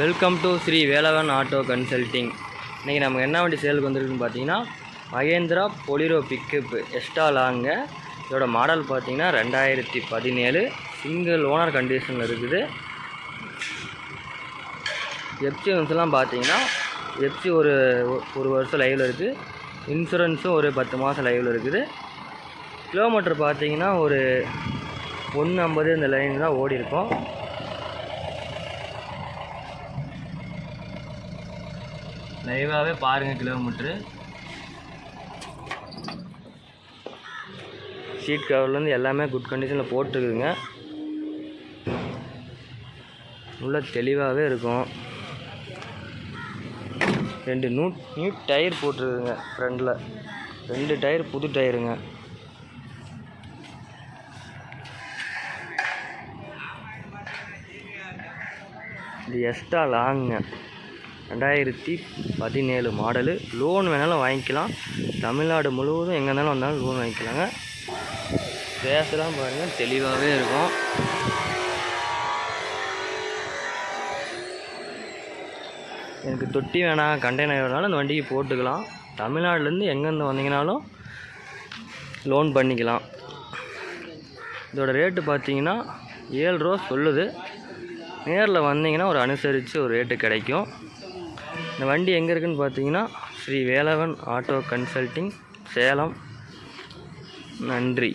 Welcome to Sri Velavan auto consulting. இன்றைக்கி நம்ம என்ன வண்டி சேலுக்கு வந்துருக்குன்னு பார்த்தீங்கன்னா மகேந்திரா பொலிரோ பிக்கப் எக்ஸ்ட்ரா லாங்க. இதோட மாடல் பார்த்தீங்கன்னா 2017 சிங்கிள் ஓனர் கண்டிஷனில் இருக்குது. எஃப்சி இன்சூரன்ஸ்லாம் பார்த்தீங்கன்னா எஃப்சி ஒரு வருஷம் லைவில் இருக்குது. இன்சூரன்ஸும் ஒரு 10 மாதம் லைவில் இருக்குது. கிலோமீட்டர் பார்த்தீங்கன்னா ஒரு 150 இந்த லைன் தான் ஓடி இருக்கும். லைவாகவே பாருங்கள் கிலோமீட்ரு. சீட் கவர்லேருந்து எல்லாமே குட் கண்டிஷனில் போட்டுருக்குதுங்க. உள்ள தெளிவாகவே இருக்கும். 2 நியூ டயர் போட்டிருக்குங்க. ஃப்ரண்டில் 2 டயர் புது டயருங்க. இது எக்ஸ்ட்ரா லாங்குங்க. 2017 மாடலு. லோன் வேணாலும் வாங்கிக்கலாம். தமிழ்நாடு முழுவதும் எங்கே இருந்தாலும் வந்தாலும் லோன் வாங்கிக்கலாங்க. பேசலாம் பாருங்கள், தெளிவாகவே இருக்கும். எனக்கு தொட்டி வேணாம், கண்டெய்னர் வேணாலும் அந்த வண்டிக்கு போட்டுக்கலாம். தமிழ்நாடுலேருந்து எங்கேருந்து வந்தீங்கனாலும் லோன் பண்ணிக்கலாம். இதோட ரேட்டு பார்த்தீங்கன்னா 7 ரூபா சொல்லுது. நேரில் வந்தீங்கன்னா ஒரு அனுசரித்து ஒரு ரேட்டு கிடைக்கும். இந்த வண்டி எங்கே இருக்குதுன்னு பார்த்தீங்கன்னா ஸ்ரீ வேலவன் ஆட்டோ கன்சல்ட்டிங், சேலம். நன்றி.